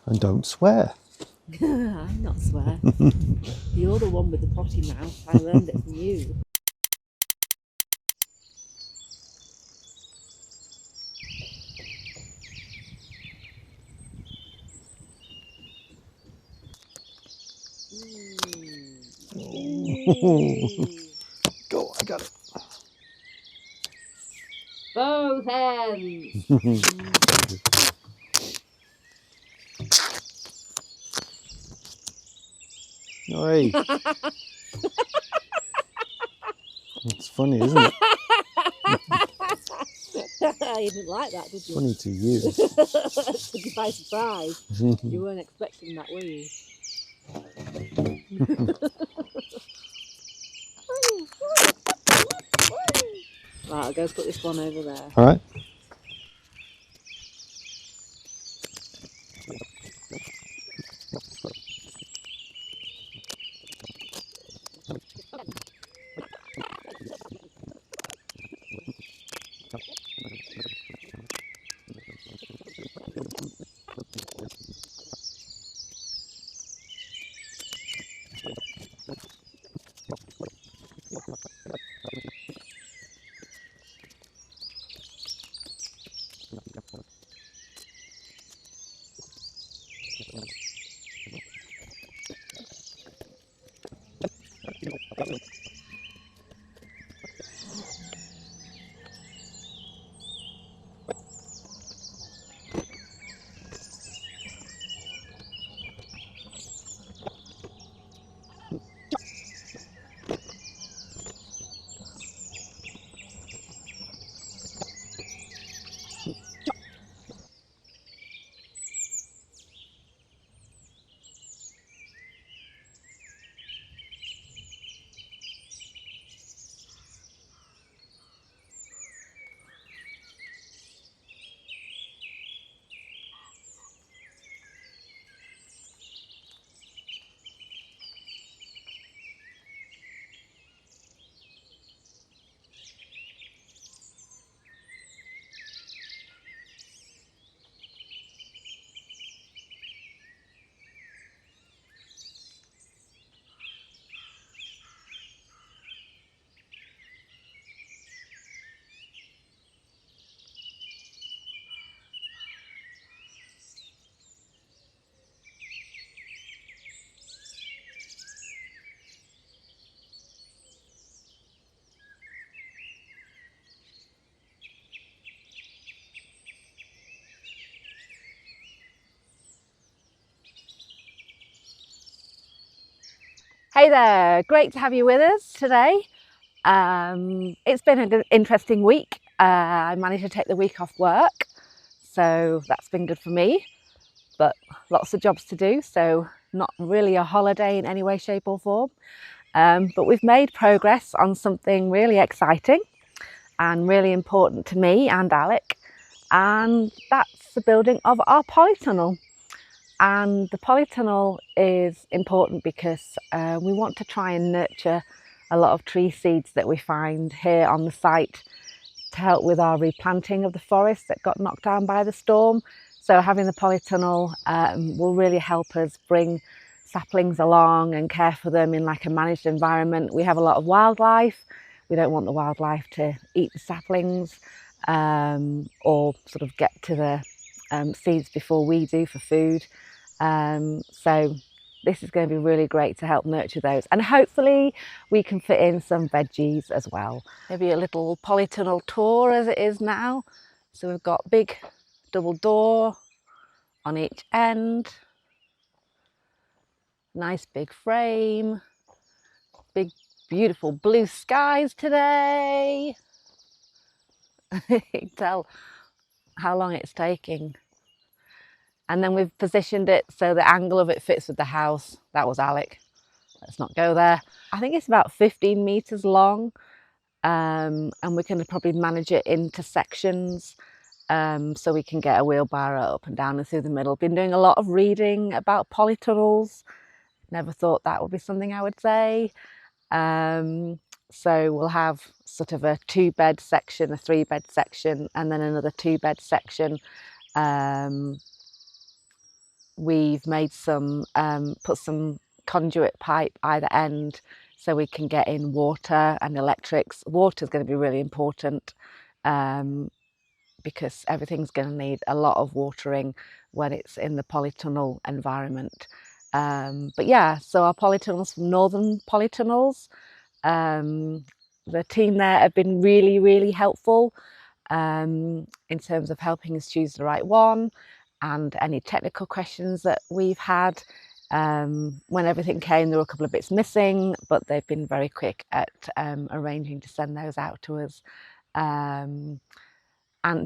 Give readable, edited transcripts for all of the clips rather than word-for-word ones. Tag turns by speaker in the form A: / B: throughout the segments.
A: And don't swear.
B: I'm not swear. You're the one with the potty mouth. I learned it from you.
A: Go, I got it.
B: Both ends.
A: Oi. It's funny, isn't it?
B: You didn't like that, did you?
A: Funny to you.
B: Took you by surprise. You weren't expecting that, were you? Right, I'll go put this one over there.
A: All right.
B: Hey there, great to have you with us today. It's been an interesting week. I managed to take the week off work, so that's been good for me, but lots of jobs to do, so not really a holiday in any way, shape or form. But we've made progress on something really exciting and really important to me and Alec, and that's the building of our polytunnel. And the polytunnel is important because we want to try and nurture a lot of tree seeds that we find here on the site to help with our replanting of the forest that got knocked down by the storm. So having the polytunnel will really help us bring saplings along and care for them in like a managed environment. We have a lot of wildlife. We don't want the wildlife to eat the saplings or sort of get to the seeds before we do for food. So this is going to be really great to help nurture those, and hopefully we can fit in some veggies as well. Maybe a little polytunnel tour as it is now. So we've got big double door on each end, nice big frame, big beautiful blue skies today. You can tell how long it's taking. And then we've positioned it so the angle of it fits with the house. That was Alec. Let's not go there. I think it's about 15 meters long, and we can probably manage it into sections so we can get a wheelbarrow up and down and through the middle. Been doing a lot of reading about polytunnels. Never thought that would be something I would say. So we'll have sort of a 2-bed section, a 3-bed section, and then another 2-bed section. we've made some, put some conduit pipe either end so we can get in water and electrics. Water is going to be really important because everything's going to need a lot of watering when it's in the polytunnel environment. But yeah, so our polytunnels from Northern Polytunnels, the team there have been really, really helpful in terms of helping us choose the right one and any technical questions that we've had. When everything came, there were a couple of bits missing, but they've been very quick at arranging to send those out to us. And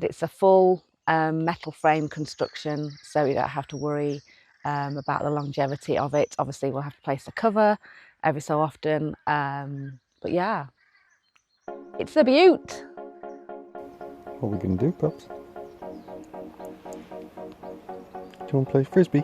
B: it's a full metal frame construction, so you don't have to worry about the longevity of it. Obviously, we'll have to place a cover every so often, but yeah, it's a beaut.
A: What are we going to do, Pops? Do you want to play frisbee?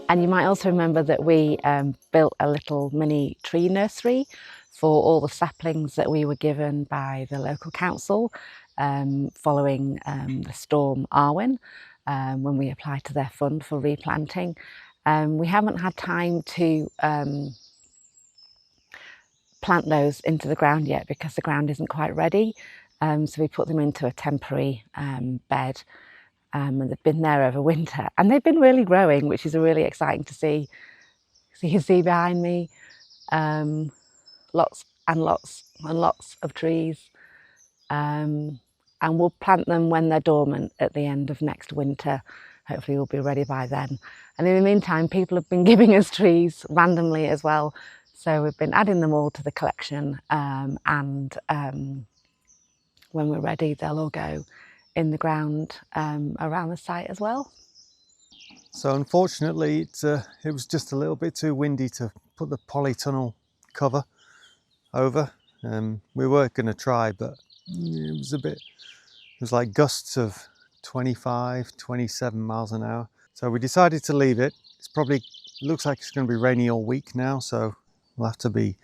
B: And you might also remember that we built a little mini tree nursery for all the saplings that we were given by the local council following the Storm Arwen when we applied to their fund for replanting. We haven't had time to plant those into the ground yet because the ground isn't quite ready. So we put them into a temporary bed. And they've been there over winter and they've been really growing, which is really exciting to see. So you can see behind me lots and lots and lots of trees, and we'll plant them when they're dormant at the end of next winter. Hopefully we'll be ready by then. And in the meantime, people have been giving us trees randomly as well, so we've been adding them all to the collection, and when we're ready they'll all go in the ground around the site as well.
A: So unfortunately it was just a little bit too windy to put the polytunnel cover over. We were going to try, but it was like gusts of 25, 27 miles an hour. So we decided to leave it. Looks like it's going to be rainy all week now, so we'll have to be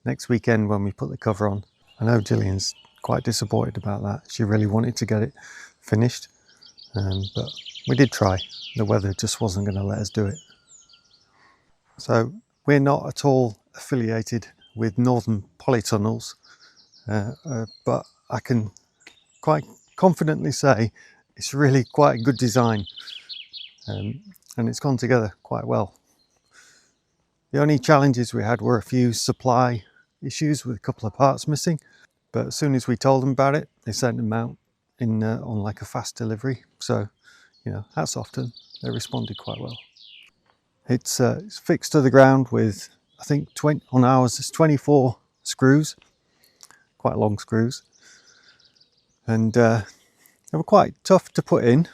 A: next weekend when we put the cover on. I know Gillian's quite disappointed about that. She really wanted to get it finished, but we did try. The weather just wasn't going to let us do it. So we're not at all affiliated with Northern Polytunnels, but I can quite confidently say it's really quite a good design, and it's gone together quite well. The only challenges we had were a few supply issues with a couple of parts missing, but as soon as we told them about it, they sent them out on like a fast delivery. So, you know, hats off to them. They responded quite well. It's fixed to the ground with, I think, on ours it's 24 screws, quite long screws, and they were quite tough to put in,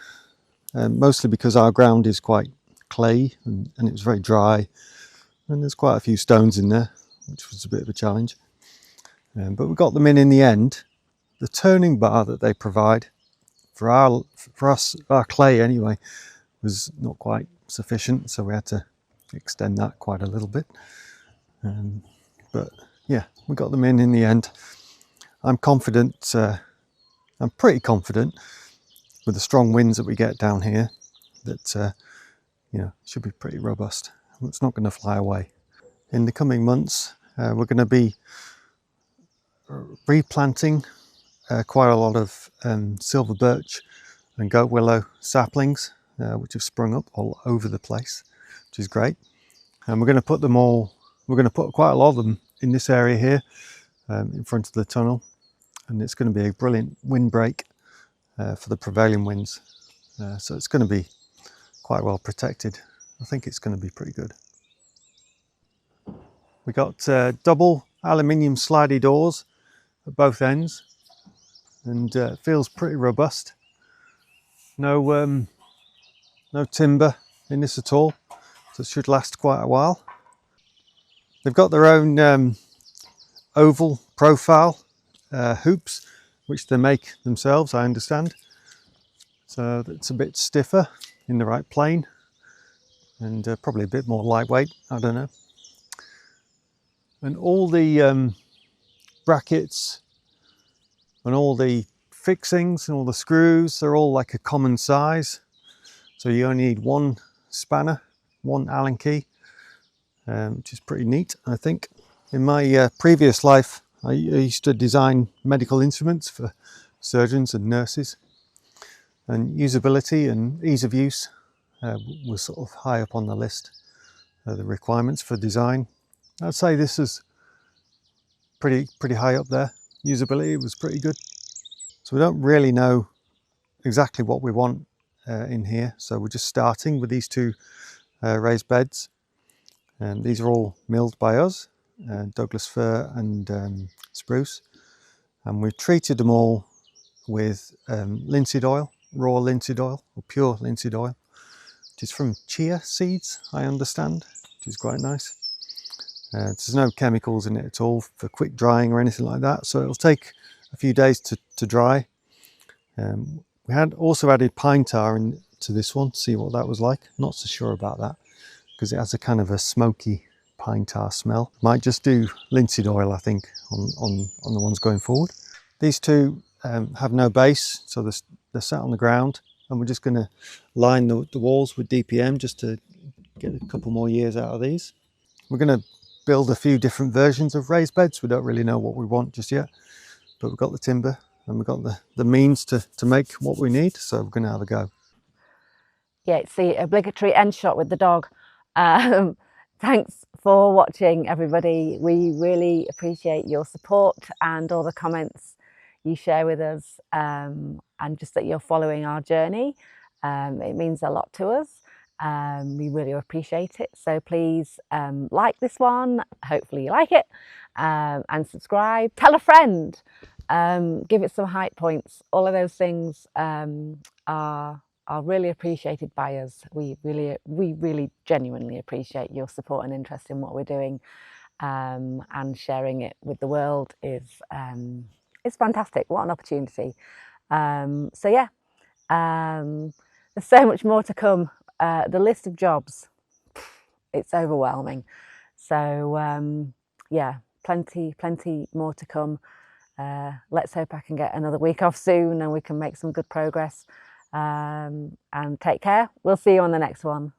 A: mostly because our ground is quite clay and it was very dry, and there's quite a few stones in there. which was a bit of a challenge. But we got them in the end. The turning bar that they provide for us, our clay anyway, was not quite sufficient, so we had to extend that quite a little bit. But yeah, we got them in the end. I'm confident, I'm pretty confident with the strong winds that we get down here that you know, should be pretty robust. It's not going to fly away. In the coming months, we're going to be replanting quite a lot of silver birch and goat willow saplings, which have sprung up all over the place, which is great. And we're going to put them all, we're going to put quite a lot of them in this area here, in front of the tunnel. And it's going to be a brilliant windbreak for the prevailing winds. So it's going to be quite well protected. I think it's going to be pretty good. We got double aluminium slidey doors at both ends, and it feels pretty robust. No timber in this at all, so it should last quite a while. They've got their own oval profile hoops, which they make themselves, I understand. So it's a bit stiffer in the right plane, and probably a bit more lightweight, I don't know. And all the brackets and all the fixings and all the screws, they're all like a common size. So you only need one spanner, one Allen key, which is pretty neat, I think. In my previous life, I used to design medical instruments for surgeons and nurses, and usability and ease of use was sort of high up on the list of the requirements for design. I'd say this is pretty high up there. Usability was pretty good. So we don't really know exactly what we want in here, so we're just starting with these two raised beds. These are all milled by us, Douglas fir and spruce, and we've treated them all with linseed oil, raw linseed oil or pure linseed oil, which is from chia seeds, I understand, which is quite nice. There's no chemicals in it at all for quick drying or anything like that, so it'll take a few days to dry. We had also added pine tar into this one to see what that was like. Not so sure about that because it has a kind of a smoky pine tar smell. Might just do linseed oil, I think, on the ones going forward. These two have no base, so they're sat on the ground, and we're just going to line the walls with DPM just to get a couple more years out of these. We're going to build a few different versions of raised beds. We don't really know what we want just yet, but we've got the timber and we've got the means to make what we need, so we're going to have a go.
B: Yeah, it's the obligatory end shot with the dog. Thanks for watching, everybody. We really appreciate your support and all the comments you share with us, and just that you're following our journey. It means a lot to us. We really appreciate it. So please like this one, hopefully you like it, and subscribe. Tell a friend, give it some hype points. All of those things are really appreciated by us. We really genuinely appreciate your support and interest in what we're doing, and sharing it with the world is fantastic. What an opportunity. So yeah, there's so much more to come. The list of jobs, it's overwhelming. So yeah, plenty more to come. Let's hope I can get another week off soon and we can make some good progress. And take care. We'll see you on the next one.